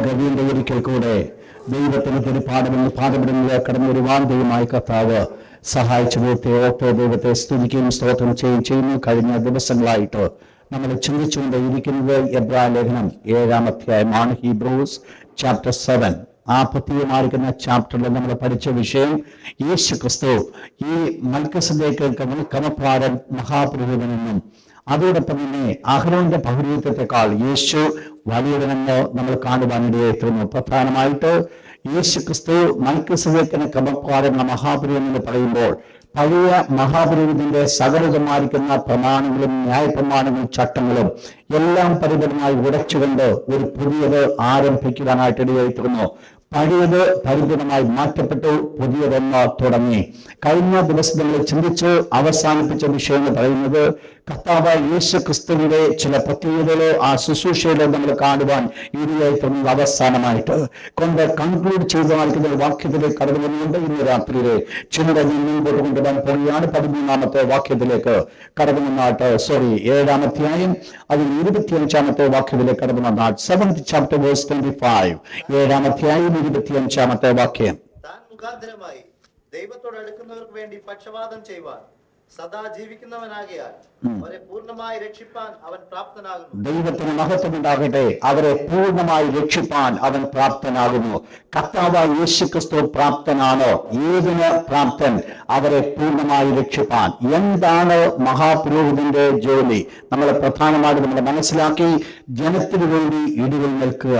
രവീന്ദ്ര ഒരിക്കൽ കൂടെ ദൈവത്തിന് തിരുപ്പാടമെന്ന് പാതപ്പെടുന്നത് കടന്നൊരുവാൻ ദൈവമായ കർത്താവ് സഹായിച്ചു ഓർത്ത് ദൈവത്തെ സ്തുതിക്കുകയും സ്തോത്രം ചെയ്യുന്നു. കഴിഞ്ഞ ദിവസങ്ങളായിട്ട് നമ്മൾ ചിന്തിച്ചുകൊണ്ട് ഇരിക്കുന്നത് എബ്രായ ലേഖനം 7-ാം അധ്യായമാണ്. Hebrews chapter 7. ആ പ്രത്യേകമായിരിക്കുന്ന ചാപ്റ്ററിൽ നമ്മൾ പഠിച്ച വിഷയം യേശു ക്രിസ്തു ഈ മൽക്കീസദേക്ക് ക്രമപ്രകാരം മഹാപുരോഹിതനെന്നും അതോടൊപ്പം തന്നെ അഹരോന്റെ പൗരോഹിത്യത്തെക്കാൾ യേശു വലിയവനെന്ന് നമ്മൾ കാണുവാനിടയായിത്തീർന്നു. പ്രധാനമായിട്ട് യേശു ക്രിസ്തു മൽക്കീസദേക്കിന് ക്രമപ്രകാരമുള്ള മഹാപുരോഹിതൻ എന്ന് പറയുമ്പോൾ പഴയ മഹാപുരോഹിതന്റെ സകലമായിരിക്കുന്ന പ്രമാണങ്ങളും ന്യായപ്രമാണങ്ങളും ചട്ടങ്ങളും എല്ലാം പരിപൂർണമായി ഉടച്ചുകൊണ്ട് ഒരു പുതിയത് ആരംഭിക്കുവാനായിട്ട് ഇടയായിത്തീർന്നു. പഴയത് പരിപൂർണമായി മാറ്റപ്പെട്ടു, പുതിയതെന്ന് തുടങ്ങി. കഴിഞ്ഞ ദിവസങ്ങളിൽ ചിന്തിച്ച് അവസാനിപ്പിച്ച വിഷയം എന്ന് പറയുന്നത് കർത്താവായ യേശു ക്രിസ്തുവിന്റെ ചില പ്രത്യേകതകളോ ആ ശുശ്രൂഷയിലോ നമ്മൾ കാണുവാൻ ഇടയായിത്തീർന്നത് അവസാനമായിട്ട് കൊണ്ട് കൺക്ലൂഡ് ചെയ്ത വാക്യത്തിലേക്ക് കടന്നു വന്നുകൊണ്ട് ഇന്ന് രാത്രിയിലെ ചിലരെ മുൻപോട്ട് കൊണ്ടുവരാൻ പോവുകയാണ്. 13-ാമത്തെ വാക്യത്തിലേക്ക് കടന്നു വന്നാട്ട് 7-ാം അധ്യായം അതിൽ 25-ാമത്തെ വാക്യത്തിലേക്ക് കടന്നു വന്നാൽ 7th chapter verse 25. 7-ാം അധ്യായം 25-ാമത്തെ വാക്യം. താൻ മുഖാന്തരമായി ദൈവത്തോട് അടുക്കുന്നവർക്ക് വേണ്ടി പക്ഷവാദം ചെയ്യുവാൻ സദാ ജീവിക്കുന്നവനാകിയാൽ അവരെ പൂർണ്ണമായി രക്ഷിപ്പാൻ അവൻ പ്രാപ്തനാകുന്നു. ദൈവത്തിന് മഹത്വമുണ്ടാകട്ടെ. അവരെ പൂർണ്ണമായി രക്ഷിപ്പാൻ അവൻ പ്രാപ്തനാകുന്നു. കർത്താവായ യേശുക്രിസ്തു പ്രാപ്തനാണോ? ഏതിന് പ്രാപ്തൻ? അവരെ പൂർണ്ണമായി രക്ഷിപ്പാൻ. എന്താണ് മഹാപുരോഹിതന്റെ ജോലി? നമ്മൾ പ്രധാനമായിട്ട് നമ്മൾ മനസ്സിലാക്കി ജനത്തിനു വേണ്ടി ഇടിവിൽ നിൽക്കുക.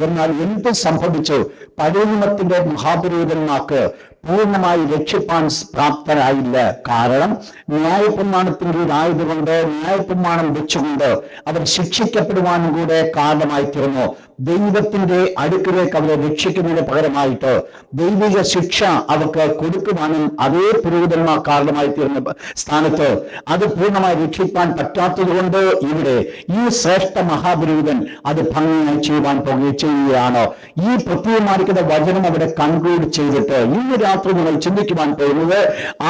എന്നാൽ എന്ത് സംഭവിച്ചു? പഴയ നിയമത്തിന്റെ മഹാപുരോഹിതന്മാർക്ക് പൂർണ്ണമായി രക്ഷിപ്പാൻ പ്രാപ്തരായില്ല. കാരണം ന്യായപ്രമാണത്തിൻ്റെതായതുകൊണ്ട് ന്യായപ്രമാണം വെച്ചുകൊണ്ട് അവർ ശിക്ഷിക്കപ്പെടുവാനും കൂടെ കാരണമായി തീർന്നു. ദൈവത്തിന്റെ അടുക്കിലേക്ക് അവരെ രക്ഷിക്കുന്നതിന് പകരമായിട്ട് ദൈവിക ശിക്ഷ അവർക്ക് കൊടുക്കുവാനും അതേ പുരോഹിതന്മാർ കാരണമായി തീർന്ന സ്ഥാനത്ത് അത് പൂർണ്ണമായി രക്ഷിപ്പാൻ പറ്റാത്തത് കൊണ്ട് ഇവിടെ ഈ ശ്രേഷ്ഠ മഹാപുരോഹിതൻ അത് ഭംഗിയായി ചെയ്യുകയാണ്. ഈ പ്രത്യേകമായിരിക്കുന്ന വചനം അവിടെ കൺക്ലൂഡ് ചെയ്തിട്ട് ഇന്ന് രാത്രി നിങ്ങൾ ചിന്തിക്കുവാൻ പോകുന്നത്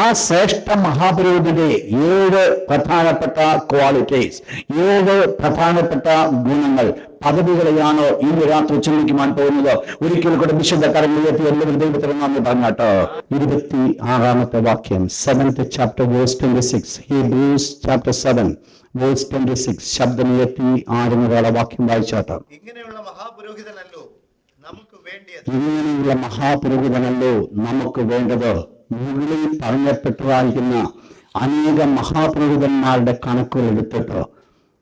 ആ ശ്രേഷ്ഠ മഹാപുരോഹിതന്റെ 7 പ്രധാനപ്പെട്ട ക്വാളിറ്റീസ്, 7 പ്രധാനപ്പെട്ട ഗുണങ്ങൾ, പദവികളെയാണ് ഇന്ന് രാത്രി ചിന്തിക്കുവാൻ പോകുന്നത്. ഒരിക്കൽ കൂടെ വിശുദ്ധ കരങ്ങളിലെത്തി എല്ലാവരും ദൈവത്തിന് നന്ദി പറഞ്ഞാട്ടോ. 26-ാമത്തെ വാക്യം 7th chapter verse 26. Hebrews chapter 7 verse 26. ശബ്ദമുയർത്തി ആരെന്നുള്ള വാക്യം വായിച്ചാട്ടോ. ഇങ്ങനെയുള്ള മഹാപുരോഹിതനല്ലോ നമുക്ക് വേണ്ടത്. മുകളിൽ പറഞ്ഞപ്പെട്ടതായിരിക്കുന്ന അനേക മഹാപുരോഹിതന്മാരുടെ കണക്കുകൾ എടുത്തിട്ട്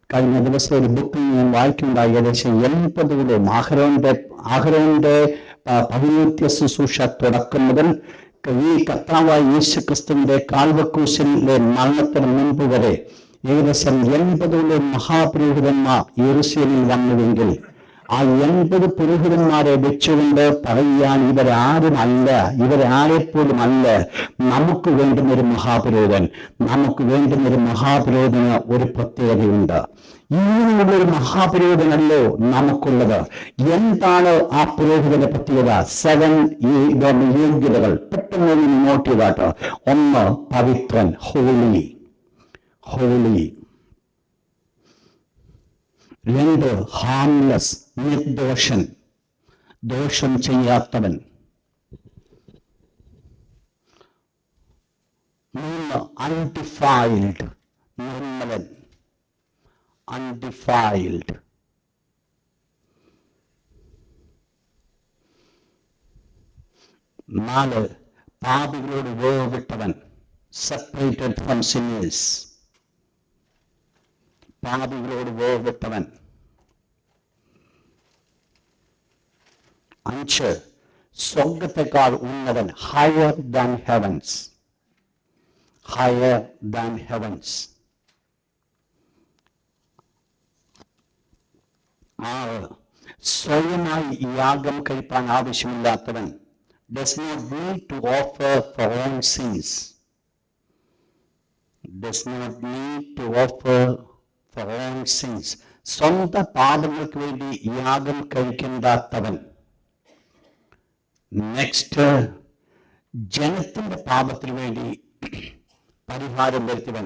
കഴിഞ്ഞ ദിവസം ഒരു ബുക്കിൽ ഞാൻ വായിക്കുണ്ടായി. ഏകദേശം 80 ആഹരോന്റെ പൗരോഹിത്യ ശുശ്രൂഷ തുടക്കം മുതൽ ഈ കർത്താവായ യേശു ക്രിസ്തുവിന്റെ കാൽവക്രൂശിലെ മരണത്തിന് മുൻപ് വരെ ഏകദേശം 80 മഹാപുരോഹിതന്മാർ യെരൂശലേമിൽ വന്നുവെങ്കിൽ ആ 80 പുരോഹിതന്മാരെ വെച്ചുകൊണ്ട് പറയാൻ ഇവരാരെപ്പോലും അല്ല നമുക്ക് വേണ്ടുന്ന ഒരു മഹാപുരോഹിതൻ. നമുക്ക് വേണ്ടുന്ന ഒരു മഹാപുരോഹിതന് ഒരു പ്രത്യേകതയുണ്ട്. ഇങ്ങനെയുള്ളൊരു മഹാപുരോഹിതനല്ലോ നമുക്കുള്ളത്. എന്താണ് ആ പുരോഹിതന്റെ പ്രത്യേകത? 7 യോഗ്യതകൾ പെട്ടെന്ന് നോട്ട് ചെയ്താട്ടോ. 1, പവിത്രൻ, ഹോളി. 2, ഹാംലെസ്, നിർദോഷൻ, ദോഷം ചെയ്യാത്തവൻ. 3, അൺഡിഫൈൽഡ്, നിർമ്മലൻ, അൺഡിഫൈൽഡ്. 4, പാപികളോട് വേർവിട്ടവൻ, സെപ്പറേറ്റഡ് ഫ്രം സിന്നേഴ്സ്. പാപികളോട് വേർവിട്ടവൻ. 5, സ്വർഗത്തെക്കാൾ ഉന്നതൻ, ഹയർ ദാൻ ഹെവൻസ്. 6, സ്വയമായി യാഗം കഴിപ്പാൻ ആവശ്യമില്ലാത്തവൻ, does not need to offer for own sins. സ്വന്തം പാപങ്ങൾക്ക് വേണ്ടി യാഗം കഴിക്കേണ്ടാത്തവൻ. നെക്സ്റ്റ്, ജനത്തിന്റെ പാപത്തിന് വേണ്ടി പരിഹാരം വരുത്തിയവൻ.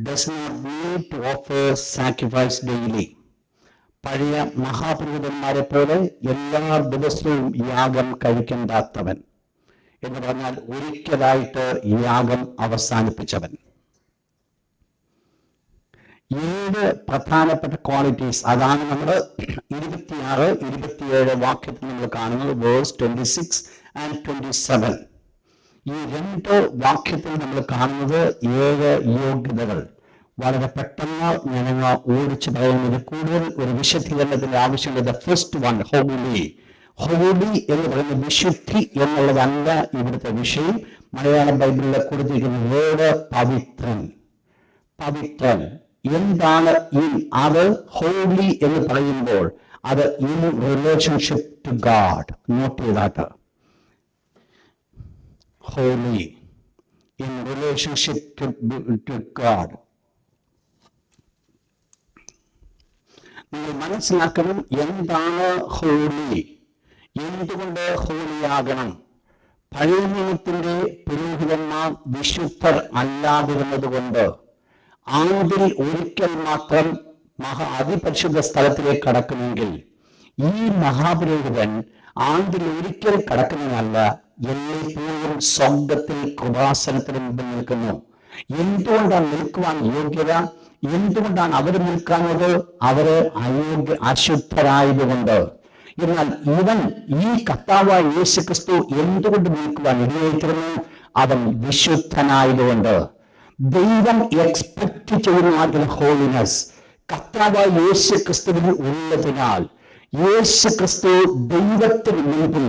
does not need to offer sacrifice daily. പഴയ മഹാപുരോഹിതന്മാരെ പോലെ എല്ലാ ദിവസവും യാഗം കഴിക്കേണ്ടാത്തവൻ എന്ന് പറഞ്ഞാൽ ഒരിക്കലായിട്ട് യാഗം അവസാനിപ്പിച്ചവൻ. 7 പ്രധാനപ്പെട്ട ക്വാളിറ്റീസ്, അതാണ് നമ്മൾ 26, 27 വാക്യത്തിൽ നമ്മൾ കാണുന്നത്. Verse 26 and 27. ഈ 2 വാക്യത്തിൽ നമ്മൾ കാണുന്നത് 7 യോഗ്യതകൾ. വളരെ പെട്ടെന്ന് ഞാനങ്ങ് ഓടിച്ചു പറയുന്നത്, കൂടുതൽ ഒരു വിശദീകരണത്തിന്റെ ആവശ്യമില്ല. First one, holy. ഹോളി എന്ന് പറയുന്ന വിശുദ്ധി എന്നുള്ളതല്ല ഇവിടുത്തെ വിഷയം. മലയാളം ബൈബിളിലെ കൊടുത്തിരിക്കുന്ന വേർഡ് പവിത്രൻ. പവിത്രൻ എന്താണ്? അത് ഹോളി എന്ന് പറയുമ്പോൾ അത് in relationship to God. Note ചെയ്താട്ട്, holy in relationship to God. നിങ്ങൾ മനസ്സിലാക്കണം എന്താണ് ഹോളി, എന്തുകൊണ്ട് ഹോളിയാകണം. പഴയ നിയമത്തിന്റെ പുരോഹിതന്മാർ വിശുദ്ധർ അല്ലാതിരുന്നത് കൊണ്ട് ആണ്ടിൽ ഒരിക്കൽ മാത്രം അതിപരിശുദ്ധ സ്ഥലത്തിലേക്ക് കടക്കുമെങ്കിൽ ഈ മഹാപുരോഹിതൻ ആണ്ടിൽ ഒരിക്കൽ കടക്കുന്നതല്ല, എല്ലായ്പ്പോഴും സ്വർഗത്തിൽ കൃപാസനത്തിന് മുമ്പിൽ നിൽക്കുന്നു. എന്തുകൊണ്ടാണ് നിൽക്കുവാൻ യോഗ്യത? എന്തുകൊണ്ടാണ് അവർ നിൽക്കുന്നത്? അവര് അശുദ്ധരായതുകൊണ്ട്. എന്നാൽ ഇവൻ, ഈ കർത്താവായ യേശുക്രിസ്തു എന്തുകൊണ്ട് നിൽക്കുവാൻ ഇടയായിത്തീർന്നു? അവൻ വിശുദ്ധനായതുകൊണ്ട്. ദൈവം എക്സ്പെക്ട് ചെയ്യുന്ന ഹോളിനെസ് കർത്താവായ യേശുക്രിസ്തുവിൽ ഉള്ളതിനാൽ യേശുക്രിസ്തു ദൈവത്തിന് മുൻപിൽ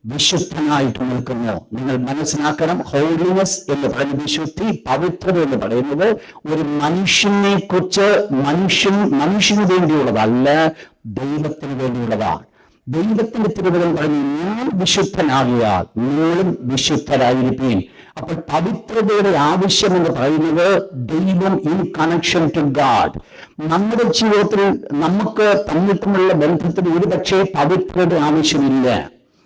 വിശുദ്ധനായിട്ട് നിൽക്കുന്നു. നിങ്ങൾ മനസ്സിലാക്കണം, ഹോളിനെസ് എന്ന് പറയുന്ന വിശുദ്ധി, പവിത്രത എന്ന് പറയുന്നത് ഒരു മനുഷ്യനെ കുറിച്ച് മനുഷ്യന് വേണ്ടിയുള്ളതല്ല, ദൈവത്തിന് വേണ്ടിയുള്ളതാണ്. ദൈവത്തിന്റെ തിരുവചനം പറയുന്നു, ഞാൻ വിശുദ്ധനാകിയാൽ നിങ്ങളും വിശുദ്ധരായിരിക്കും. അപ്പോൾ പവിത്രതയുടെ ആവശ്യം എന്ന് പറയുന്നത് ദൈവം ഇൻ കണക്ഷൻ ടു ഗാഡ്. നമ്മുടെ ജീവിതത്തിൽ നമുക്ക് തമ്മിലുള്ള ബന്ധത്തിന് ഒരുപക്ഷെ പവിത്രത ആവശ്യമില്ല.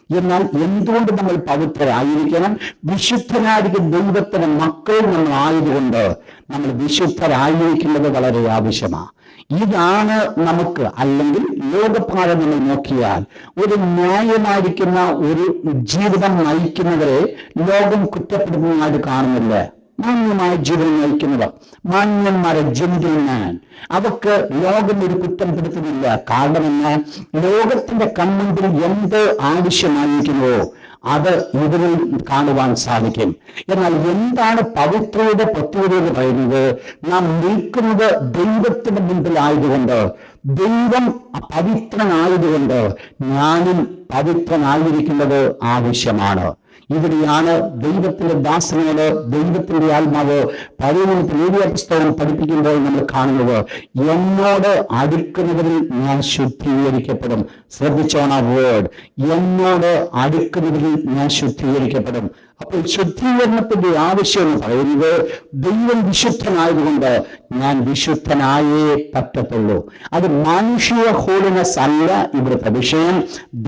എന്നാൽ എന്തുകൊണ്ട് നമ്മൾ പവിത്രരായിരിക്കണം? വിശുദ്ധരായിരിക്കും ദൈവത്തിന് മക്കൾ നമ്മൾ ആയതുകൊണ്ട് നമ്മൾ വിശുദ്ധരായിരിക്കുന്നത് വളരെ ആവശ്യമാണ്. ഇതാണ് നമുക്ക്, അല്ലെങ്കിൽ ലോകപ്രകാരം നമ്മൾ നോക്കിയാൽ ഒരു ന്യായമായിരിക്കുന്ന ഒരു ജീവിതം നയിക്കുന്നവരെ ലോകം കുറ്റപ്പെടുന്നതായിട്ട് കാണുന്നില്ല. മാന്യമായ ജീവിതം നയിക്കുന്നവർ, മാന്യന്മാരെ, ജെന്റിൽമാൻ, അവർക്ക് ലോകം ഒരു കുറ്റം പെടുത്തുന്നില്ല. കാരണം എന്നാൽ ലോകത്തിന്റെ കൺമുമ്പിൽ എന്ത് ആവശ്യമായിരിക്കുന്നുവോ അത് ഇവരിൽ കാണുവാൻ സാധിക്കും. എന്നാൽ എന്താണ് പവിത്രയുടെ പ്രത്യേകത എന്ന് പറയുന്നത്? നാം നിൽക്കുന്നത് ദൈവത്തിന്റെ മുമ്പിലായതുകൊണ്ട്, ദൈവം പവിത്രനായതുകൊണ്ട് ഞാനും പവിത്രനായിരിക്കുന്നത് ആവശ്യമാണ്. ഇവിടെയാണ് ദൈവത്തിന്റെ ദാസനോട് ദൈവത്തിന്റെ ആത്മാവ് പഴയ നിയമത്തിലെ പുസ്തകം പഠിപ്പിക്കുമ്പോൾ നമ്മൾ കാണുന്നത്, എന്നോട് അടുക്കുന്നവരിൽ ഞാൻ ശുദ്ധീകരിക്കപ്പെടും. ശ്രദ്ധിച്ചോണ വേർഡ്, എന്നോട് അടുക്കുന്നവരിൽ ഞാൻ ശുദ്ധീകരിക്കപ്പെടും. അപ്പോൾ ശുദ്ധീകരണത്തിന്റെ ആവശ്യം എന്ന് പറയുന്നത് ദൈവം വിശുദ്ധനായതുകൊണ്ട് ഞാൻ വിശുദ്ധനായേ പറ്റത്തുള്ളൂ. അത് മാനുഷിക ഹോളിനെസ് അല്ല ഇവിടുത്തെ വിഷയം,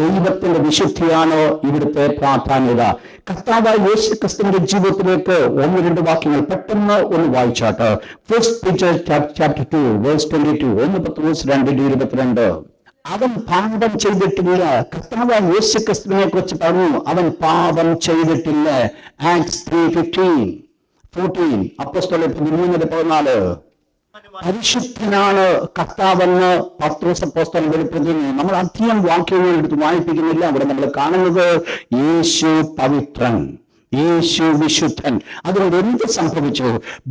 ദൈവത്തിന്റെ വിശുദ്ധിയാണോ ഇവിടുത്തെ പ്രാധാന്യത. കർത്താവായ യേശുക്രിസ്തുവിന്റെ ജീവിതത്തിലേക്ക് 1-2 വാക്യങ്ങൾ പെട്ടെന്ന് ഒന്ന് വായിച്ചാട്ട്. ഫസ്റ്റ് പീറ്റർ ചാപ്റ്റർ 2 വേഴ്സ് 22, 1 പത്രോസ് 2:22. അവൻ പാപം ചെയ്തിട്ടില്ല. കർത്താവായ യേശുക്രിസ്തുവിനെ കുറിച്ച് പറഞ്ഞു, അവൻ പാപം ചെയ്തിട്ടില്ല. ആക്ട്സ് 3:14 അപ്പോസ്തലർ 13:14. പരിശുദ്ധനാണ് കർത്താവെന്ന് പത്രോസ് അപ്പോസ്തലൻ വെളിപ്പെടുത്തുന്നു. നമ്മൾ അധികം വാക്യങ്ങൾ എടുത്ത് വായിപ്പിക്കുന്നില്ല. അവിടെ നമ്മൾ കാണുന്നത് യേശു പവിത്രൻ, യേശു വിശുദ്ധൻ. അതുകൊണ്ട് എന്ത് സംഭവിച്ചു?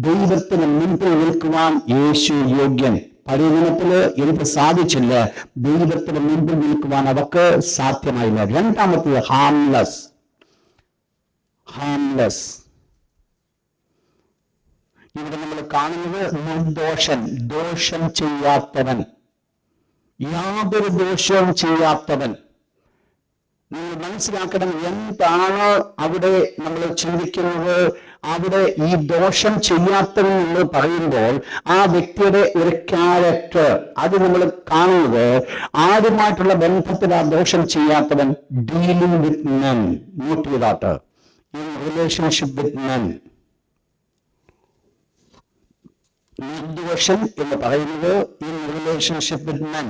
ദൈവത്തിന് മുൻപിൽ നിൽക്കുവാൻ യേശു യോഗ്യൻ. പഴയ ദിനത്തില് എനിക്ക് സാധിച്ചില്ല, ദൈവത്തിന് മുൻപിൽ നിൽക്കുവാൻ അവർക്ക് സാധ്യമായില്ല. രണ്ടാമത്തെ ഹാംലെസ്. ഇവിടെ നമ്മൾ കാണുന്നത് നിർദോഷൻ, ദോഷം ചെയ്യാത്തവൻ, യാതൊരു ദോഷവും ചെയ്യാത്തവൻ. നിങ്ങൾ മനസ്സിലാക്കണം എന്താണ് അവിടെ നമ്മൾ ചിന്തിക്കുന്നത്. അവിടെ ഈ ദോഷം ചെയ്യാത്തവൻ എന്ന് പറയുമ്പോൾ ആ വ്യക്തിയുടെ ഒരു ക്യാരക്ടർ അത് നമ്മൾ കാണുന്നത് ആരുമായിട്ടുള്ള ബന്ധത്തിൽ ആ ദോഷം ചെയ്യാത്തവൻ. ഡീലിംഗ് വിത്ത് മെൻ, നോട്ട് ചെയ്താട്ട്, ഇൻ റിലേഷൻഷിപ്പ് വിത്ത് മെൻ. നിർദോഷൻ എന്ന് പറയുന്നത് ഇൻ റിലേഷൻഷിപ്പ് വിത്ത് മെൻ,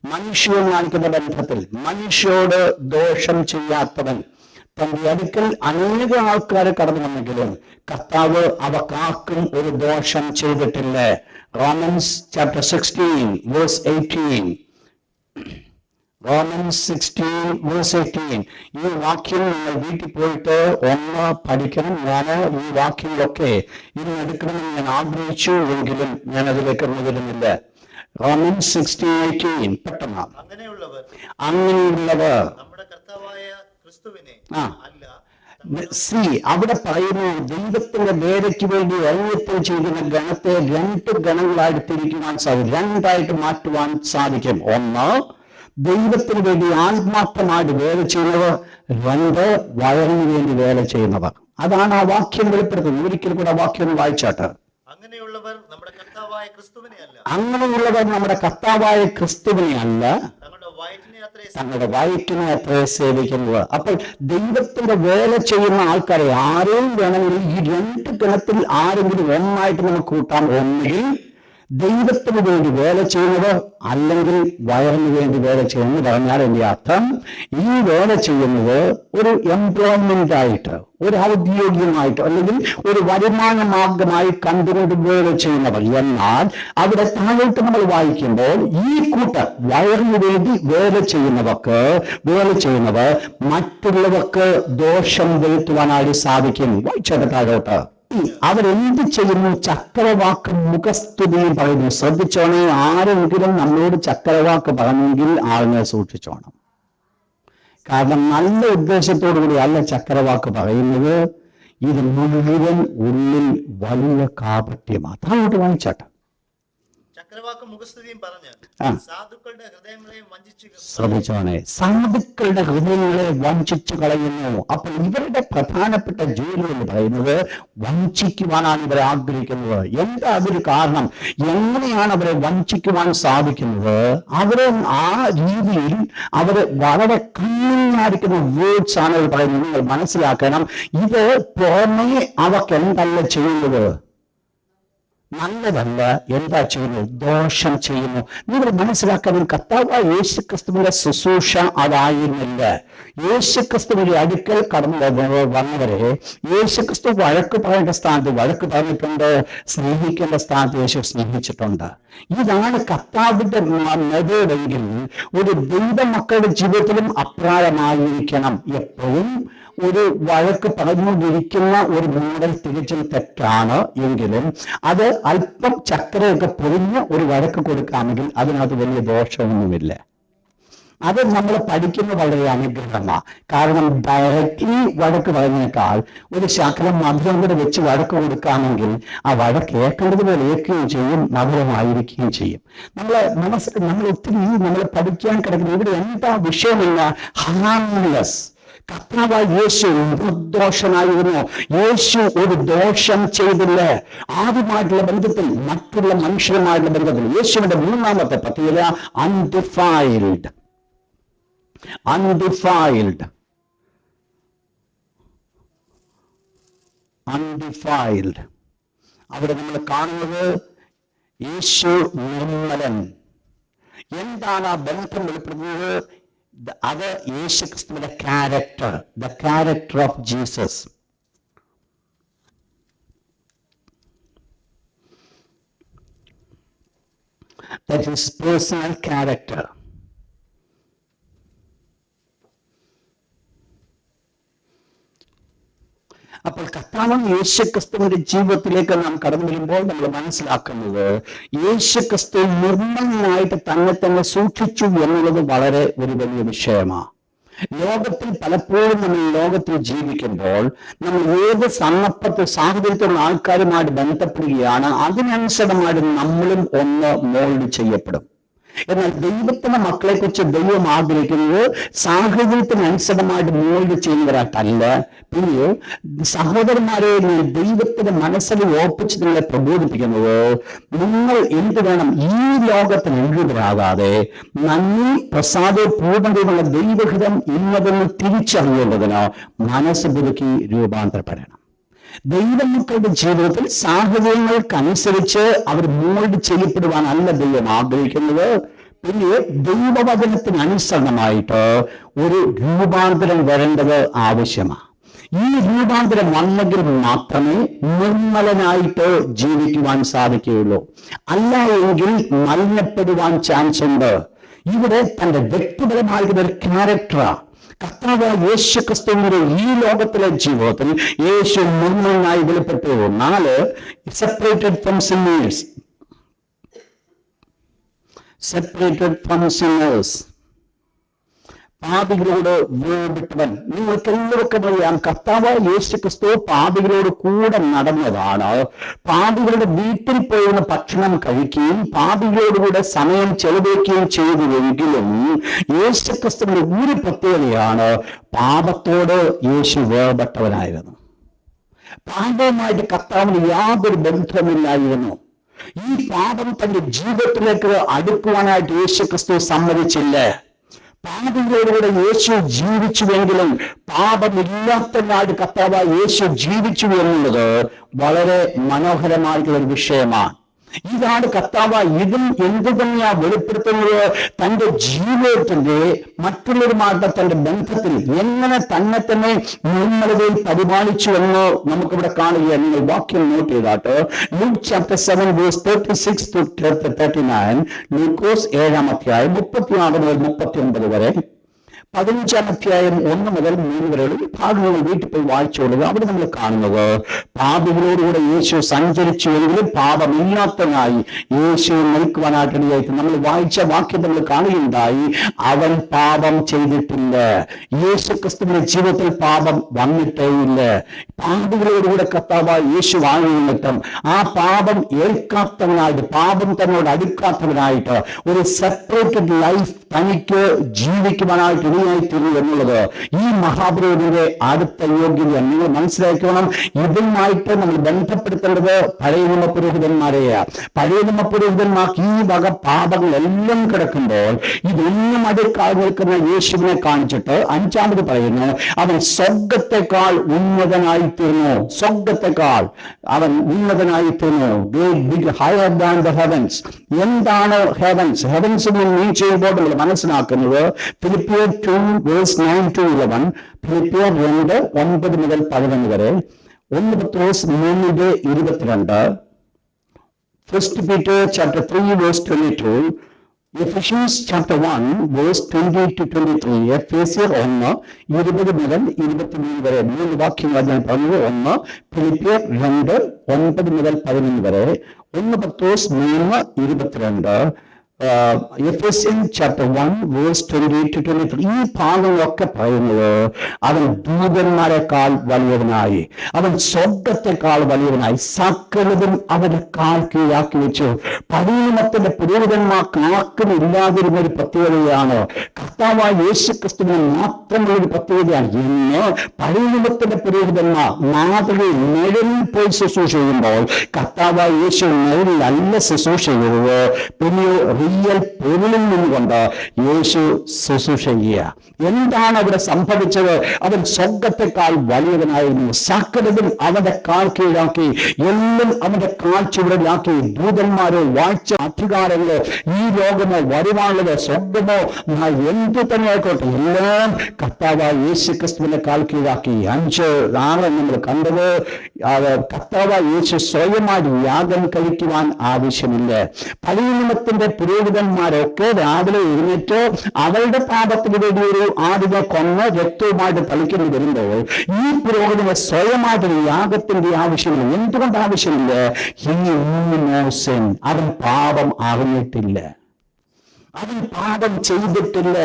മനുഷ്യൻ കാണിക്കുന്ന ബന്ധത്തിൽ മനുഷ്യരോട് ദോഷം ചെയ്യാത്തവൻ തന്റെ അടുക്കൽ അനേക ആൾക്കാരെ കടന്നു വന്നെങ്കിലും കർത്താവ് അവക്കാർക്കും ഒരു ദോഷം ചെയ്തിട്ടില്ല. Romans chapter 16 verse 18. Romans 16 verse 18. ഈ വാക്യം നിങ്ങൾ വീട്ടിൽ പോയിട്ട് ഒന്ന് പഠിക്കണം. ഞാൻ ഈ വാക്യങ്ങളൊക്കെ ഇന്ന് എടുക്കണമെന്ന് ഞാൻ ആഗ്രഹിച്ചു എങ്കിലും ഞാൻ അതിലേക്ക് വരുന്നില്ല. റോമൻസ് 16:18 പെട്ടെന്ന്. അങ്ങനെയുള്ളവർ നമ്മുടെ കർത്താവായ ക്രിസ്തുവിനെ അല്ല. അവിടെ പറയുന്നു, ദൈവത്തിന്റെ വേലയ്ക്ക് വേണ്ടി ഐക്യം ചെയ്യുന്ന ഗണത്തെ രണ്ട് ഗണങ്ങളായിട്ട് തിരിക്കുവാൻ സാധിക്കും, രണ്ടായിട്ട് മാറ്റുവാൻ സാധിക്കും. ഒന്ന്, ദൈവത്തിന് വേണ്ടി ആത്മാർത്ഥമായിട്ട് വേല ചെയ്യുന്നവർ. രണ്ട്, വയറിന് വേണ്ടി വേല ചെയ്യുന്നവർ. അതാണ് ആ വാക്യം വെളിപ്പെടുത്തുന്നത്. ഒരിക്കൽ കൂടെ ആ വാക്യം വായിച്ചാട്ട്. അങ്ങനെയുള്ളവർ നമ്മുടെ കർത്താവായ ക്രിസ്തുവിനെ അല്ല, തങ്ങളുടെ വയറ്റിനെ അത്രേ സേവിക്കുന്നത്. അപ്പോൾ ദൈവത്തിന്റെ വേല ചെയ്യുന്ന ആൾക്കാരെ ആരെയും വേണമെങ്കിൽ ഈ രണ്ട് ഗണത്തിൽ ആരെങ്കിലും ഒന്നായിട്ട് നമുക്ക് കൂട്ടാം. ഒന്നുകിൽ ദൈവത്തിന് വേണ്ടി വേല ചെയ്യുന്നത്, അല്ലെങ്കിൽ വയറിന് വേണ്ടി വേല ചെയ്യുന്നത്. പറഞ്ഞാൽ എന്റെ അർത്ഥം, ഈ വേല ചെയ്യുന്നത് ഒരു എംപ്ലോയ്മെന്റ് ആയിട്ട്, ഒരു ഔദ്യോഗികമായിട്ട്, അല്ലെങ്കിൽ ഒരു വരുമാന മാർഗമായി കണ്ടുകൊണ്ട് വേല ചെയ്യുന്നവർ. എന്നാൽ അവിടെ താഴോട്ട് നമ്മൾ വായിക്കുമ്പോൾ ഈ കൂട്ടർ വയറിന് വേണ്ടി വേല ചെയ്യുന്നവർ മറ്റുള്ളവർക്ക് ദോഷം വരുത്തുവാനായി സാധിക്കും. വായിച്ചത് താഴോട്ട്. അവരെന്ത് ചെയ്യുന്നു? ചക്രവാക്ക് മുഖസ്തുതിയും പറയുന്നു. ശ്രദ്ധിച്ചോണേ, ആരെങ്കിലും നമ്മളോട് ചക്രവാക്ക് പറഞ്ഞെങ്കിൽ ആളിനെ സൂക്ഷിച്ചോണം. കാരണം നല്ല ഉദ്ദേശത്തോടു കൂടി അല്ല ചക്രവാക്ക് പറയുന്നത്. ഇത് മുഴുവൻ ഉള്ളിൽ വലിയ കാപട്യമാണ്. താഴോട്ട് വാങ്ങിച്ചാട്ടെ. ചക്രവാക്കും മുഖസ്തുതിയും പറഞ്ഞ് സാധുക്കളുടെ ഹൃദയങ്ങളെ ശ്രദ്ധിച്ചോണേ, സാധുക്കളുടെ ഹൃദയങ്ങളെ വഞ്ചിച്ചു കളയുന്നു. അപ്പോൾ ഇവരുടെ പ്രധാനപ്പെട്ട ജോലി എന്ന് പറയുന്നത് വഞ്ചിക്കുവാനാണ് ഇവരെ ആഗ്രഹിക്കുന്നത്. എന്താ അതൊരു കാരണം? എങ്ങനെയാണ് അവരെ വഞ്ചിക്കുവാൻ സാധിക്കുന്നത്? അവരെ ആ രീതിയിൽ അവര് വളരെ കണ്ണിനായിരിക്കുന്ന വേർഡ്സ് ആണ് അവർ പറയുന്നത്. നിങ്ങൾ മനസ്സിലാക്കണം, ഇത് പുറമേ അവർക്ക് എന്തല്ല ചെയ്യുന്നത്, നല്ലതല്ല. എന്താ ചെയ്യുന്നത്? ദോഷം ചെയ്യുന്നു. നിങ്ങൾ മനസ്സിലാക്കണം, കർത്താവായ യേശുക്രിസ്തുവിന്റെ ശുശ്രൂഷ അതായിരുന്നില്ല. യേശുക്രിസ്തുവിന്റെ അടുക്കൽ കടന്നു വന്നവരെ യേശുക്രിസ്തു വഴക്ക് പറയേണ്ട സ്ഥാനത്ത് വഴക്ക് പറഞ്ഞിട്ടുണ്ട്, സ്നേഹിക്കേണ്ട സ്ഥാനത്ത് യേശു സ്നേഹിച്ചിട്ടുണ്ട്. ഇതാണ് കർത്താവിന്റെ മെതേഡെങ്കിൽ ഒരു ദൈവമക്കളുടെ ജീവിതത്തിലും അപ്രായമായിരിക്കണം. എപ്പോഴും ഒരു വഴക്ക് പറഞ്ഞുകൊണ്ടിരിക്കുന്ന ഒരു മോഡൽ തികച്ചും തെറ്റാണ്. എങ്കിലും അത് അല്പം ചക്കരയൊക്കെ പൊതിഞ്ഞ് ഒരു വഴക്ക് കൊടുക്കാമെങ്കിൽ അതിനകത്ത് വലിയ ദോഷമൊന്നുമില്ല. അത് നമ്മൾ പഠിക്കുന്ന വളരെ അനുഗ്രഹമാണ്. കാരണം ഡയറക്റ്റ്ലി വഴക്ക് പറഞ്ഞേക്കാൾ ഒരു ശകലം മധുരം കൂടെ വെച്ച് വഴക്ക് കൊടുക്കാമെങ്കിൽ ആ വഴക്ക് കേൾക്കേണ്ടതുപോലെ ഏൽക്കുകയും ചെയ്യും, മധുരമായിരിക്കുകയും ചെയ്യും. നമ്മൾ ഒത്തിരി നമ്മൾ പഠിക്കാൻ കിടക്കുന്നത് ഇവിടെ എന്താ വിഷയമില്ല, ഹാർംലെസ്. കർത്താവായ യേശു നിർദോഷനായിരുന്നു. യേശു ഒരു ദോഷം ചെയ്തില്ല. ആദ്യമായിട്ടുള്ള ബന്ധത്തിൽ, മറ്റുള്ള മനുഷ്യരുമായിട്ടുള്ള ബന്ധത്തിൽ യേശുവിന്റെ മൂന്നാമത്തെ പ്രത്യേകത അൺഡിഫൈൽഡ്. അവിടെ നമ്മൾ കാണുന്നത് യേശു നിർമ്മലൻ. എന്താണ് ആ ബന്ധം വെളിപ്പെടുന്നത്? അത് യേശുക്രിസ്തുവിന്റെ character, the character of Jesus. That is personal character. അപ്പോൾ കർത്താവായ യേശുക്രിസ്തുവിന്റെ ജീവിതത്തിലേക്ക് നാം കടന്നു വരുമ്പോൾ നമ്മൾ മനസ്സിലാക്കുന്നത് യേശുക്രിസ്തു നിർമ്മലനായിട്ട് തന്നെ സൂക്ഷിച്ചു എന്നുള്ളത് വളരെ ഒരു വലിയ വിഷയമാണ്. ലോകത്തിൽ പലപ്പോഴും നമ്മൾ ലോകത്തിൽ ജീവിക്കുമ്പോൾ നമ്മൾ ഏത് സാഹചര്യത്തിലുള്ള ആൾക്കാരുമായിട്ട് ബന്ധപ്പെടുകയാണ്, അതിനനുസൃതമായിട്ട് നമ്മളും ഒന്ന് മോൾഡ് ചെയ്യപ്പെടും. എന്നാൽ ദൈവത്തിന്റെ മക്കളെ കുറിച്ച് ദൈവം ആഗ്രഹിക്കുന്നത് സാഹചര്യത്തിനനുസൃതമായിട്ട് മോൾഡ് ചെയ്യുന്നവരായിട്ടല്ല. പിന്നെ സഹോദരന്മാരെ, ദൈവത്തിന്റെ മനസ്സിൽ ഓർപ്പിച്ച് നിങ്ങളെ പ്രബോധിപ്പിക്കുന്നത്, നിങ്ങൾ എന്ത് വേണം, ഈ ലോകത്തിന് എഴുതരാകാതെ നന്ദി പ്രസാദ പൂർണ്ണതയുള്ള ദൈവഹിതം ഇന്നതെന്ന് തിരിച്ചറിയേണ്ടതിന് മനസ്സ് പുതുക്കി രൂപാന്തരപ്പെടണം. ദൈവമക്കളുടെ ജീവിതത്തിൽ സാഹചര്യങ്ങൾക്കനുസരിച്ച് അവർ മോൾഡ് ചെയ്യപ്പെടുവാനല്ല ദൈവം ആഗ്രഹിക്കുന്നത്. പിന്നെ ദൈവവചനത്തിന് അനുസരണമായിട്ട് ഒരു രൂപാന്തരം വരേണ്ടത് ആവശ്യമാണ്. ഈ രൂപാന്തരം വന്നെങ്കിൽ മാത്രമേ നിർമ്മലനായിട്ട് ജീവിക്കുവാൻ സാധിക്കുകയുള്ളൂ. അല്ല എങ്കിൽ മലിനപ്പെടുവാൻ ചാൻസ് ഉണ്ട്. ഇവിടെ തന്റെ വ്യക്തിപരമായിട്ടുള്ള ഒരു ക്യാരക്ടറാ. കർത്താവ് യേശു ക്രിസ്തുവിന്റെ ഈ ലോകത്തിലെ ജീവിതത്തിൽ യേശു നിർമ്മലനായി വെളിപ്പെട്ടു. 4 separated from sinners. Separated from sinners, പാപികളോട് വേർപെട്ടവൻ. നിങ്ങൾക്ക് എല്ലാവർക്കും അറിയാം, കർത്താവ് യേശു ക്രിസ്തു പാപികളോട് കൂടെ നടന്നതാണ്. പാപികളുടെ വീട്ടിൽ പോയിരുന്ന ഭക്ഷണം കഴിക്കുകയും പാപികളോടുകൂടെ സമയം ചെലവഴിക്കുകയും ചെയ്തുവെങ്കിലും യേശു ക്രിസ്തുവിന്റെ ഒരു പ്രത്യേകതയാണ്, പാപത്തോട് യേശു വേർപെട്ടവനായിരുന്നു. പാപവുമായിട്ട് കർത്താവിന് യാതൊരു ബന്ധമില്ലായിരുന്നു. ഈ പാപം തന്റെ ജീവിതത്തിലേക്ക് അടുക്കുവാനായിട്ട് യേശു ക്രിസ്തു സമ്മതിച്ചില്ല. പാപികളോടുകൂടെ യേശു ജീവിച്ചുവെങ്കിലും പാപമില്ലാത്തതിനായിട്ട് കർത്താവ് യേശു ജീവിച്ചു എന്നുള്ളത് വളരെ മനോഹരമായിട്ടുള്ള ഒരു വിഷയമാണ്. ഇതാണ് കർത്താവ് ഇതും എന്തു തന്നെയാ വെളിപ്പെടുത്തുന്നത്? തന്റെ ജീവിതത്തിന്റെ മറ്റുള്ളവരുമായിട്ട് തന്റെ ബന്ധത്തിൽ എങ്ങനെ തന്നെ തന്നെ നിർമ്മലതയിൽ പരിപാലിച്ചു എന്ന് നമുക്കിവിടെ കാണുകയാണ്. നിങ്ങൾ വാക്യം നോട്ട് ചെയ്താട്ട് Luke chapter 7 verse 36 to 39, Lukose 7-ാം അധ്യായം 36 മുതൽ 39 വരെ, 15-ാം അധ്യായം 1 മുതൽ 3 വരെയുള്ള ഈ ഭാഗങ്ങൾ വീട്ടിൽ പോയി വായിച്ചോളുക. അവിടെ നമ്മൾ കാണുന്നത് പാപികളോടുകൂടെ യേശു സഞ്ചരിച്ചുവെങ്കിലും പാപമില്ലാത്തതായി യേശു നിൽക്കുവാനായിട്ടിടയായിട്ട് നമ്മൾ വായിച്ച വാക്യം നമ്മൾ കാണുകയുണ്ടായി. അവൻ പാപം ചെയ്തിട്ടില്ല. യേശു ക്രിസ്തുവിന്റെ ജീവിതത്തിൽ പാപം വന്നിട്ടേയില്ല. പാപികളോടുകൂടെ കർത്താവ് യേശു വാങ്ങി നിമിത്തം ആ പാപം ഏൽക്കാത്തവനായിട്ട്, പാപം തന്നോട് അടുക്കാത്തവനായിട്ട് ഒരു സെപ്പറേറ്റഡ് ലൈഫ് തനിക്ക് ജീവിക്കുവാനായിട്ട് ഇടയായിത്തീരുന്നു എന്നുള്ളത് ഈ മഹാപുരോഹിതന്റെ അടുത്ത യോഗ്യത. നിങ്ങൾ മനസ്സിലാക്കണം, ഇതുമായിട്ട് നമ്മൾ ബന്ധപ്പെടുത്തേണ്ടത് പഴയ നിയമ പുരോഹിതന്മാരെയാ. പഴയ നിയമ പുരോഹിതന്മാർക്ക് ഈ വക പാപങ്ങളെല്ലാം കിടക്കുമ്പോൾ ഇതൊന്നും അടുക്കാതെ നിൽക്കുന്ന യേശുവിനെ കാണിച്ചിട്ട് 5-ാമത് പറയുന്നു, അവൻ സ്വർഗത്തെക്കാൾ ഉന്നതനായിത്തീർന്നു. സ്വർഗത്തെക്കാൾ അവൻ ഉന്നതനായിത്തീർന്നു. Higher than the heavens. എന്താണ് ഹെവൻസ്? ഹെവൻസ് മീൻ ചെയ്യുമ്പോൾ നമ്മൾ മനസ്സിലാക്കുന്നത് ഫിലിപ്പിയർ 2 verse 9 to 11, ഫിലിപ്പിയർ 2 9 മുതൽ 11 വരെ, 1 പത്രോസ് 3:22, 1 Peter chapter 3 verse 22, Ephesians chapter 1 verse 20 to 23, എഫേസ്യർ 1 20 മുതൽ 23 വരെ 3 വാക്യങ്ങൾ ഞാൻ പറഞ്ഞത്. 1 ഫിലിപ്പിയർ 2 9 മുതൽ 11 വരെ, 1 പത്രോസ് 3 22, എഫേസ്യൻ ചാപ്റ്റർ 1 വേഴ്സ് 20 to 23. ഈ ഭാഗങ്ങളൊക്കെ പറയുന്നത് അവൻ ദൂതന്മാരെക്കാൾ വലിയവനായി, അവൻ സ്വർഗത്തെക്കാൾ വലിയവനായി, സകലതും അവന്റെ കാൽ കീഴാക്കി വെച്ചു. പഴയനിയമത്തിന്റെ പുരോഹിതന്മാർക്ക് ആർക്കും ഇല്ലാതിരുന്ന ഒരു പ്രത്യേകതയാണ്, കർത്താവായ യേശു ക്രിസ്തുവിന് മാത്രമുള്ള ഒരു പ്രത്യേകതയാണ്. ഇന്ന് പഴയനിയമത്തിന്റെ പുരോഹിതന്മാർ മാതൃകയിൽ നിഴലിൽ പോയി ശുശ്രൂഷ ചെയ്യുമ്പോൾ കർത്താവായ യേശു നിഴലിലല്ല ശുശ്രൂഷ ചെയ്തത്, പിന്നെ റിയൽ പൊരുളിൽ നിന്നുകൊണ്ട് യേശു ശുശ്രൂഷ ചെയ്യുക. എന്താണ് അവിടെ സംഭവിച്ചത്? അവൻ സ്വർഗത്തെക്കാൾ വലിയവനായിരുന്നു. സകലതും അവന്റെ കാൽ കീഴാക്കി, എല്ലാം അവന്റെ കാൽ ചുവടിലാക്കി. ദൂതന്മാരോ വാഴ്ച അധികാരങ്ങളോ ഈ ലോകമോ വരുവാനുള്ളത് സ്വർഗമോ എന്തു തന്നെ ആയിക്കോട്ടെ എല്ലാം കർത്താവായ യേശു ക്രിസ്തുവിന്റെ കാൽ കീഴാക്കി. 5-6 നമ്മൾ കണ്ടത്, കർത്താവായ യേശു സ്വയമായി യാഗം കഴിക്കുവാൻ ആവശ്യമില്ല. പഴയ നിയമത്തിന്റെ പുരോഹിതന്മാരൊക്കെ രാവിലെ എഴുന്നേറ്റ് അവരുടെ പാപത്തിന് വേണ്ടി ഒരു ആടിനെ കൊന്ന് രക്തവുമായിട്ട് തളിക്കേണ്ടി വരുമ്പോൾ ഈ പുരോഹിതന് സ്വയമായിട്ട് യാഗത്തിന്റെ ആവശ്യമില്ല. എന്തുകൊണ്ട് ആവശ്യമില്ല? അവൻ പാപം അറിഞ്ഞിട്ടില്ല, അവൻ പാപം ചെയ്തിട്ടില്ല.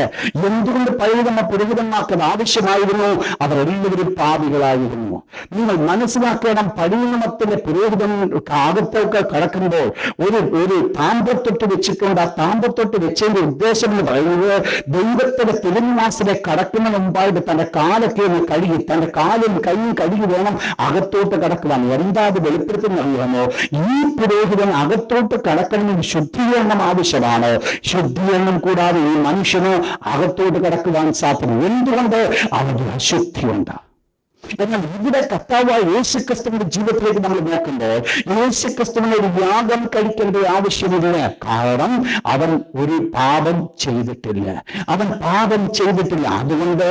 എന്തുകൊണ്ട് പഴയ പുരോഹിതന്മാർക്ക് ആവശ്യമായിരുന്നു? അവർ എല്ലാവരും പാപികളായിരുന്നു. നിങ്ങൾ മനസ്സിലാക്കണം, പഴയ നിയമത്തിന്റെ പുരോഹിതൻ അകത്തൊക്കെ കിടക്കുമ്പോൾ ഒരു താമ്പത്തൊട്ട് വെച്ചിട്ടുണ്ട്. ആ താമ്പത്തൊട്ട് വെച്ചതിന്റെ ഉദ്ദേശം എന്ന് പറയുന്നത് ദൈവത്തിന്റെ തിരുനിവാസത്തെ കടക്കുന്നതിന് മുമ്പായിട്ട് തന്റെ കാലൊക്കെ ഒന്ന് കഴുകി, തന്റെ കാലും കൈയും കഴുകി വേണം അകത്തോട്ട് കടക്കുവാൻ. എന്താ അത് വെളിപ്പെടുത്തുന്ന അറിയാമോ? ഈ പുരോഹിതൻ അകത്തോട്ട് കടക്കണമെങ്കിൽ ശുദ്ധീകരണം ആവശ്യമാണ്. ശുദ്ധീകരണം കൂടാതെ ഈ മനുഷ്യന് അകത്തോട്ട് കടക്കുവാൻ സാധിക്കും. എന്തുകൊണ്ട്? അവന്റെ അശുദ്ധിയുണ്ട്. എന്നാൽ ഇവിടെ കർത്താവായ യേശുക്രിസ്തുവിന്റെ ജീവിതത്തിലേക്ക് നമ്മൾ നോക്കുമ്പോൾ യേശുക്രിസ്തുവിനെ ഒരു യാഗം കഴിക്കേണ്ട ആവശ്യമില്ല. കാരണം അവൻ ഒരു പാപം ചെയ്തിട്ടില്ല. അതുകൊണ്ട്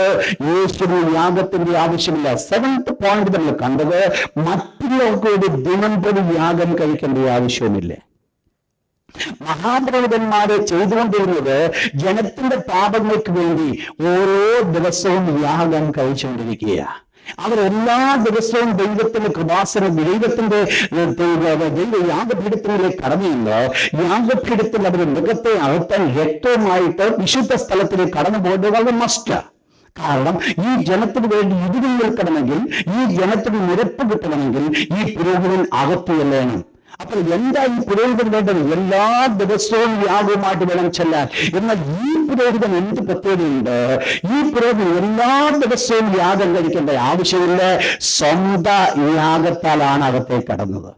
യേശുവിന് യാഗത്തിന്റെ ആവശ്യമില്ല. 7th പോയിന്റ് നമ്മൾ കണ്ടത്, മറ്റുള്ളവർക്ക് ഒരു ദിനം പോലും യാഗം കഴിക്കേണ്ട ആവശ്യമില്ല. മഹാപുരോഹിതന്മാരെ ചെയ്തുകൊണ്ടിരുന്നത് ജനത്തിന്റെ പാപങ്ങൾക്ക് വേണ്ടി ഓരോ ദിവസവും യാഗം കഴിച്ചുകൊണ്ടിരിക്കുക. അവരെല്ലാ ദിവസവും ദൈവത്തിന്റെ കൃപാസന ദൈവത്തിന്റെ യാഗപീഠത്തിലേക്ക് കടന്നില്ല. യാഗപീഠത്തിൽ അവർ മൃഗത്തെ അറുത്താൻ രക്തവുമായിട്ട് വിശുദ്ധ സ്ഥലത്തിലേക്ക് കടന്നു പോയത് വളരെ മസ്റ്റ്. കാരണം ഈ ജനത്തിന് വേണ്ടി ഇതിൽ നിൽക്കണമെങ്കിൽ, ഈ ജനത്തിന് നിരപ്പ് കിട്ടണമെങ്കിൽ ഈ പുരോഹിതൻ അകത്ത് ചെല്ലണം. അപ്പോൾ എന്താ ഈ പുരോഹിതൻ വേണ്ടത്? എല്ലാ ദിവസവും യാഗവുമായിട്ട് വേണം ചെല്ലാൻ. എന്നാൽ ഈ പുരോഹിതൻ എന്ത് പ്രത്യേകതയുണ്ട്? ഈ പുരോഹിതൻ എല്ലാ ദിവസവും യാഗം കഴിക്കേണ്ട ആവശ്യമില്ല. സ്വന്തം യാഗത്താലാണ് അകത്തേക്ക് കടന്നത്.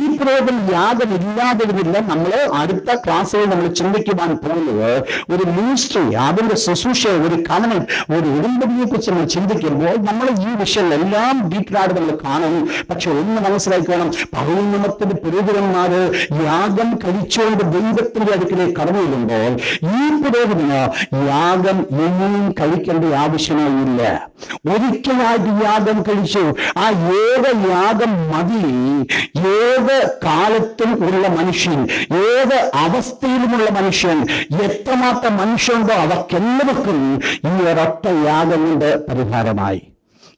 ഈ പുരോഹിതൻ യാഗം ഇല്ലാതിരുന്നില്ല. നമ്മൾ അടുത്ത ക്ലാസ്സിൽ നമ്മൾ ചിന്തിക്കുവാൻ പോകുന്നത് ഒരു മിനിസ്ട്രി, അതിന്റെ ശുശ്രൂഷ, ഒരു കവനന്റ്, ഒരു ഉടമ്പടിയെ കുറിച്ച് നമ്മൾ ചിന്തിക്കുമ്പോൾ നമ്മൾ ഈ വിഷയങ്ങളെല്ലാം ഡീറ്റെയിലായിട്ട് നമ്മൾ കാണും. പക്ഷെ ഒന്ന് മനസ്സിലാക്കണം, പൗർണിമത്തിന്റെ പുരോഹിതന്മാര് യാഗം കഴിച്ചുകൊണ്ട് ദൈവത്തിന്റെ അടുക്കിലേക്ക് കടന്നു വരുമ്പോൾ ഈ പുരോഹിതന് യാഗം എങ്ങനെയും കഴിക്കേണ്ട ആവശ്യമേ ഇല്ല. ഒരിക്കലായിട്ട് യാഗം കഴിച്ചു. ആ യാഗം മതി. ഏത് കാലത്തും ഉള്ള മനുഷ്യൻ, ഏത് അവസ്ഥയിലുമുള്ള മനുഷ്യൻ, എത്രമാത്രം മനുഷ്യനുണ്ടോ അവർക്കെല്ലാവർക്കും ഈ ഒരൊറ്റ യാഗം കൊണ്ട് പരിഹാരമായി.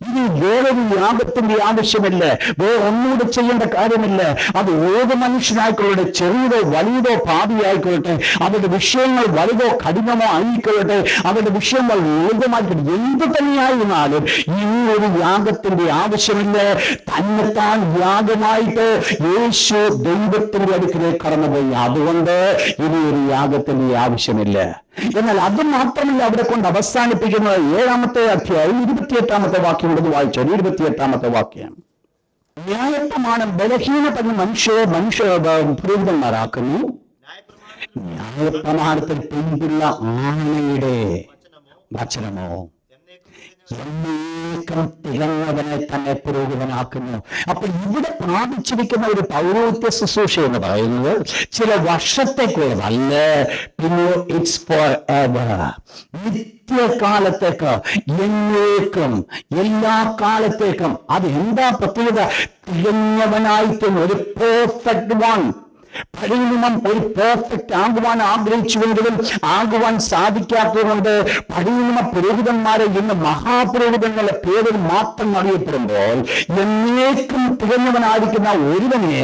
ഇനി വേറൊരു യാഗത്തിന്റെ ആവശ്യമില്ല, വേറെ ഒന്നുകൂടെ ചെയ്യേണ്ട കാര്യമില്ല. അത് ഏത് മനുഷ്യനായിക്കൊള്ളട്ടെ, ചെറിയതോ വലിയതോ പാപിയായിക്കൊള്ളട്ടെ, അവരുടെ വിഷയങ്ങൾ വലുതോ കഠിനമോ ആയിക്കൊള്ളട്ടെ, അവരുടെ വിഷയങ്ങൾ ലളിതമായിട്ട് എന്ത് തന്നെയായിരുന്നാലും ഈ ഒരു യാഗത്തിന്റെ ആവശ്യമില്ല. തന്നെത്താൻ യാഗമായിട്ട് യേശു ദൈവത്തിന്റെ അടുക്കിലേക്ക് കടന്നുപോയി. അതുകൊണ്ട് ഇനി ഒരു യാഗത്തിന്റെ ആവശ്യമില്ല. എന്നാൽ അത് മാത്രമല്ല അവിടെ കൊണ്ട് അവസാനിപ്പിക്കുന്നത്. 7ാമത്തെ അധ്യായം 28ാമത്തെ വാക്യം ഉള്ളത് വായിച്ചോ. 28ാമത്തെ വാക്യം, ന്യായപ്രമാണം ബലഹീനപ്പെട്ട മനുഷ്യ പുരോഹിതന്മാരാക്കുന്നു. ന്യായപ്രമാണത്തിൽ പിൻപുള്ള ആണയുടെ വചനമോ എന്നേക്കും തികഞ്ഞവനെ തന്നെ പുരോഹിതനാക്കുന്നു. അപ്പോൾ ഇവിടെ പ്രാപിച്ചിരിക്കുന്ന ഒരു പൗരോഹിത്യ ശുശ്രൂഷ എന്ന് പറയുന്നത് ചില വർഷത്തേക്കുള്ളതല്ല, പിന്നെ ഇറ്റ്സ് ഫോർ എവർ, നിത്യകാലത്തേക്ക്, എന്നേക്കും, എല്ലാ കാലത്തേക്കും. അത് എന്താ പ്രത്യേകത? തികഞ്ഞവനായിട്ട് ഒരു പെർഫെക്റ്റ് വൺ. പഴയ നിയമം ഒരു പെർഫെക്റ്റ് ആകുവാൻ ആഗ്രഹിച്ചുവെങ്കിലും ആകുവാൻ സാധിക്കാത്തതുകൊണ്ട് പഴയ നിയമ പുരോഹിതന്മാരെ ഇന്ന് മഹാപുരോഹിതങ്ങളുടെ പേരിൽ മാത്രം അറിയപ്പെടുമ്പോൾ എന്നേക്കും തികഞ്ഞവനായിരിക്കുന്ന ഒരുവനെ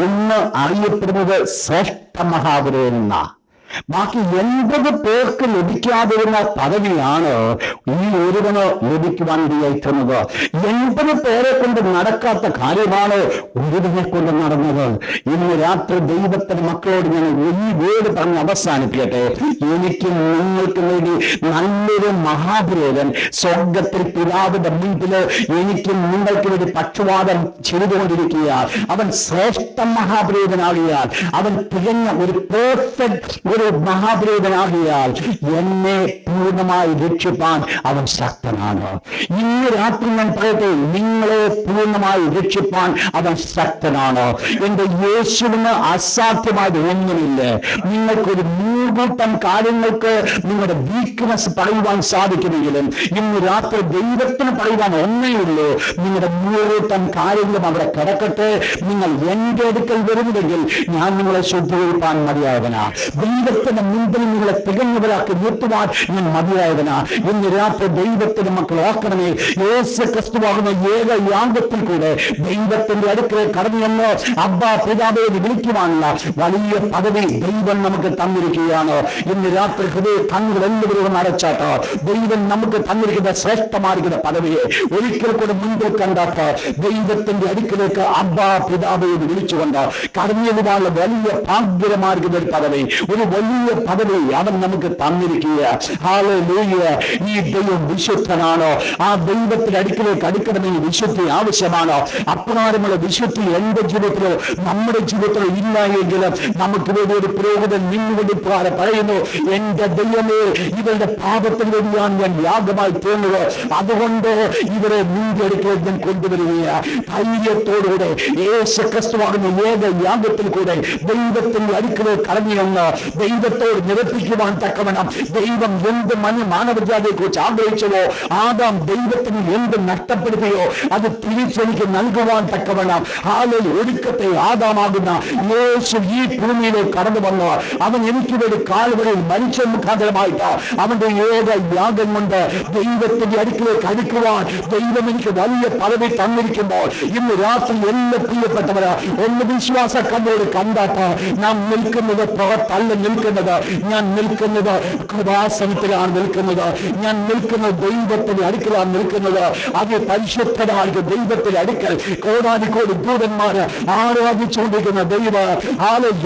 ഇന്ന് അറിയപ്പെടുന്നത് ശ്രേഷ്ഠ മഹാപുരോഹിതൻ. ബാക്കി 80 പേർക്ക് ലഭിക്കാതിരുന്ന പദവിയാണ് ഈ ഒരുവന് ലഭിക്കുവാൻ ഇടയായിട്ടുള്ളത്. 80 പേരെ കൊണ്ട് നടക്കാത്ത കാര്യമാണ് ഒരുവനെ കൊണ്ട് നടന്നത്. ഇന്ന് രാത്രി ദൈവത്തിന്റെ മക്കളോട് ഞാൻ ഈ വേട് പറഞ്ഞ് അവസാനിപ്പിക്കട്ടെ. എനിക്കും നിങ്ങൾക്കും വേണ്ടി നല്ലൊരു മഹാപുരോഹിതൻ സ്വർഗത്തിൽ പിതാവിന്റെ മുൻപില് എനിക്കും നിങ്ങൾക്ക് വേണ്ടി പക്ഷവാദം ചെയ്തുകൊണ്ടിരിക്കുക. അവൻ ശ്രേഷ്ഠ മഹാപുരോഹിതനാകിയാൽ, അവൻ തികഞ്ഞ ഒരു പെർഫെക്റ്റ് ഒരു മഹാപുരോഹിതനാകിയാൽ എന്നെ പൂർണ്ണമായി രക്ഷിപ്പാൻ അവൻ ശക്തനാണ്. ഇന്ന് രാത്രി ഞാൻ പറയട്ടെ, നിങ്ങളെ പൂർണ്ണമായി രക്ഷിപ്പാൻ അവൻ ശക്തനാണ്. എന്റെ യേശുവിന് അസാധ്യമായത് ഒന്നുമില്ല. നിങ്ങൾക്കൊരു 100 കാര്യങ്ങൾക്ക് നിങ്ങളുടെ വീക്ക്നെസ് പറയുവാൻ സാധിക്കുമെങ്കിലും ഇന്ന് രാത്രി ദൈവത്തിന് പറയുവാൻ ഒന്നേ ഉള്ളൂ. നിങ്ങളുടെ 100 കാര്യങ്ങളും അവിടെ കിടക്കട്ടെ. നിങ്ങൾ എന്റെ അടുക്കൽ വരുന്നുണ്ടെങ്കിൽ ഞാൻ നിങ്ങളെ ശുദ്ധീകരിപ്പാൻ മതിയായവനാ. ദൈവത്തിന്റെ മുൻപിൽ നിങ്ങളെ തികഞ്ഞവരാക്കി നിർത്തുവാൻ ഞാൻ മതിയായവനാ. ഇന്ന് രാത്രി ദൈവത്തിന്റെ മക്കൾ ഓർക്കണമേ, യേശു ക്രിസ്തുവാകുന്ന ഏക യാഗത്തിൽ കൂടെ ദൈവത്തിന്റെ അടുക്കൽ കടന്നുവന്ന് അബ്ബാ പിതാവേ വിളിക്കുവാനുള്ള വലിയ പദവി ദൈവം നമുക്ക് തന്നിരിക്കുകയാണ്. ഇന്ന് രാത്രി ഹൃദയ കണ്ണുകൾ എല്ലാവരും അടച്ചാട്ടോ. ദൈവം നമുക്ക് തന്നിരിക്കുന്ന ശ്രേഷ്ഠമായിരിക്കുന്ന പദവിയെ ഒരിക്കൽ കൂടെ മുൻപിൽ കണ്ടാട്ട് ദൈവത്തിന്റെ അടുക്കിലേക്ക് അബ്ബാ പിതാവേ വിളിച്ചുകൊണ്ട് കടന്നു വരുവാനുള്ള വലിയ ഭാഗ്യമായിരിക്കുന്ന ഒരു പദവി, ഒരു വലിയ പദവി അവൻ നമുക്ക് തന്നിരിക്കുക. ഹല്ലേലൂയ. ഈ ദൈവം വിശുദ്ധനാണോ? ആ ദൈവത്തിന്റെ അടുക്കിലേക്ക് അടുക്കണമെങ്കിൽ വിശുദ്ധി ആവശ്യമാണോ? അപ്രകാരമുള്ള വിശുദ്ധി എന്റെ ജീവിതത്തിലോ നമ്മുടെ ജീവിതത്തിലോ ഇല്ല എങ്കിലും നമുക്ക് വേണ്ടി ഒരു പുരോഹിതൻ നിന്നുകൊടുക്കാതെ പറയുന്നു, എന്റെ ദൈവമേ, ഇവരുടെ പാപത്തിന് വേണ്ടിയാണ് ഞാൻ യാഗമായി തോന്നുന്നത്, അതുകൊണ്ട് ഇവരെ നിന്റെ അടുക്കലേക്ക് ഞാൻ കൊണ്ടുവരികയാണ്. ധൈര്യത്തോടുകൂടെ യേശുക്രിസ്തുവാകുന്ന ഏക യാഗത്തിൽ കൂടെ ദൈവത്തിന്റെ അടുക്കലേക്ക് കടന്നു വന്ന് ദൈവത്തോട് നിരപ്പിക്കുവാൻ തക്കവണ്ണം ദൈവം എന്ത് മാനവജാതിയെ കുറിച്ച് ആഗ്രഹിച്ചവോ, ആദാം ദൈവത്തിന് എന്ത് നഷ്ടപ്പെടുത്തിയോ അത് തിരിച്ചെനിക്ക് നൽകുവാൻ തക്കവണ്ണം ഒടുക്കത്തെ ആദാമാകുന്ന യേശു ഈ ഭൂമിയിലേക്ക് കടന്നു വന്നു. അവൻ എനിക്ക് വേണ്ടി കാൽവരിയിൽ മരിച്ച മുഖാന്തരമായിട്ട് അവന്റെ ഏക യാഗം കൊണ്ട് ദൈവത്തിന്റെ അടുക്കിലേക്ക് അടുക്കുവാൻ ദൈവം എനിക്ക് വലിയ പദവി തന്നിരിക്കുമ്പോൾ ഇന്ന് രാത്രി എല്ലാ പ്രിയപ്പെട്ടവര് ഒന്ന് വിശ്വാസ കണ്ണോട് കണ്ടാട്ട് നാം നിൽക്കുന്നത് പുറത്തല്ല നിൽക്കുന്നത്. ഞാൻ നിൽക്കുന്നത് കൃപാസനത്തിലാണ് നിൽക്കുന്നത്. ഞാൻ നിൽക്കുന്നത് ദൈവത്തിന്റെ അടുക്കലാണ് നിൽക്കുന്നത്. അത് പരിശുദ്ധമായ ദൈവത്തിന്റെ അടുക്കൽ കോടാനുകോടി ദൂതന്മാര് ആരാധിച്ചുകൊണ്ടിരിക്കുന്ന ദൈവ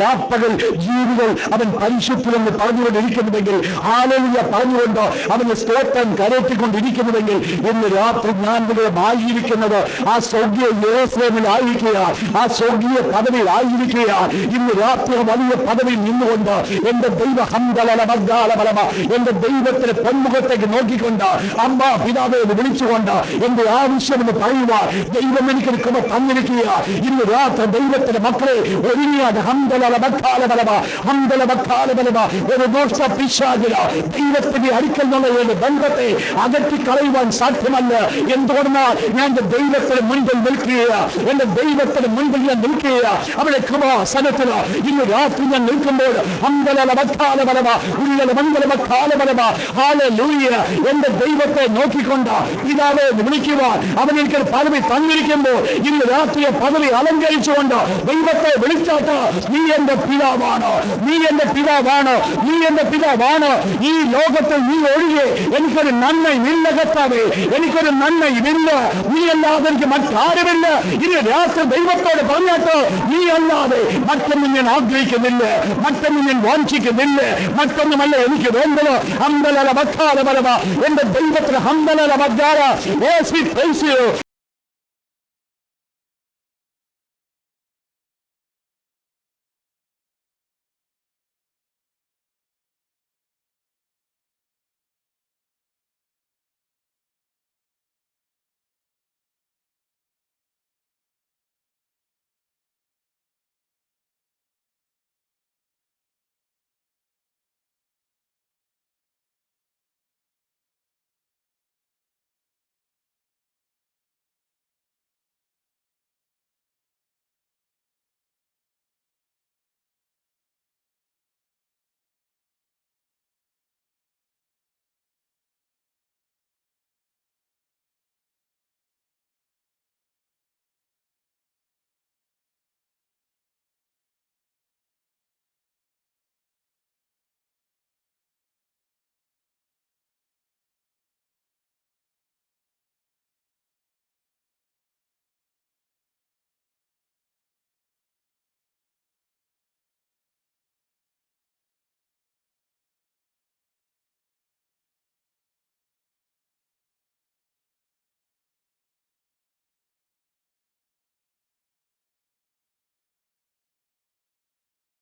യാത്രകൾ ജീവികൾ അവൻ പരിശുദ്ധമെന്ന് പറഞ്ഞുകൊണ്ടിരിക്കുന്നുവെങ്കിൽ, ഹാലേലൂയ പറഞ്ഞുകൊണ്ട് അവന് സ്തോത്രം കരയറ്റിക്കൊണ്ടിരിക്കുന്നുവെങ്കിൽ, ഇന്ന് രാത്രി ഞാൻ ആയിരിക്കുന്നത് ആ സ്വർഗീയ യെരൂശലേമിലായിരിക്കുക, ആ സ്വർഗീയ പദവിയിൽ ആയിരിക്കുക. ഇന്ന് രാത്രി വലിയ പദവിയിൽ നിന്നുകൊണ്ട് എന്റെ ദൈവ ഹംദലബലബലബ എന്റെ ദൈവത്തിന്റെ പൊന്മുഖത്തേക്ക് നോക്കിക്കൊണ്ട് അമ്മ പിതാവെ വിളിച്ചുകൊണ്ട് എന്റെ ആവശ്യമെന്ന് പറയുവാൻ ദൈവം എനിക്കൊരു കൃപ തന്നിരിക്കുക. ഇന്ന് രാത്രി ദൈവത്തിന്റെ മക്കളെ ഒരുങ്ങിയാൽ ഒരു ദോഷ പിശാചില ദൈവത്തിന്റെ അടുക്കൽ നിന്നുള്ള ബന്ധത്തെ അകറ്റിക്കളയുവാൻ സാധ്യമല്ല. എന്തുകൊണ്ടാൽ ഞാൻ എന്റെ ദൈവത്തിന് മുൻപിൽ നിൽക്കുക, എന്റെ ദൈവത്തിന് മുൻപിൽ ഞാൻ നിൽക്കുക. അവരുടെ കൃപാസനത്തില് ഇന്ന് രാത്രി ഞാൻ നിൽക്കുമ്പോൾ എന്റെ ദൈവത്തെ നോക്കിക്കൊണ്ട് പിതാവെ വിളിക്കുവാൻ അവൻ എനിക്കൊരു പദവി തന്നിരിക്കുമ്പോൾ ഇന്ന് രാത്രിയെ പദവി അലങ്കരിച്ചുകൊണ്ട് ദൈവത്തെ വിളിച്ചാട്ട് നീ എന്റെ പിതാവാണ്, നീ എന്റെ പിതാവാണ്, നീ എന്റെ പിതാവാണ്. ഈ ലോകത്തിൽ നീ ഒഴികെ എനിക്കൊരു നന്മയില്ല കർത്താവേ, എനിക്കൊരു നന്മയില്ല, നീ അല്ലാതെ എനിക്ക് മറ്റാരുമില്ല. ഇന്ന് രാത്രി ദൈവത്തോട് പറഞ്ഞാട്ട് നീ അല്ലാതെ മറ്റൊന്നും ഞാൻ ആഗ്രഹിക്കുന്നില്ല, മറ്റൊന്നും ഞാൻ വാഞ്ചിക്കുന്നില്ല, മറ്റൊന്നുമല്ല എനിക്ക് വേണ്ടത്. എന്റെ ദൈവത്തിന്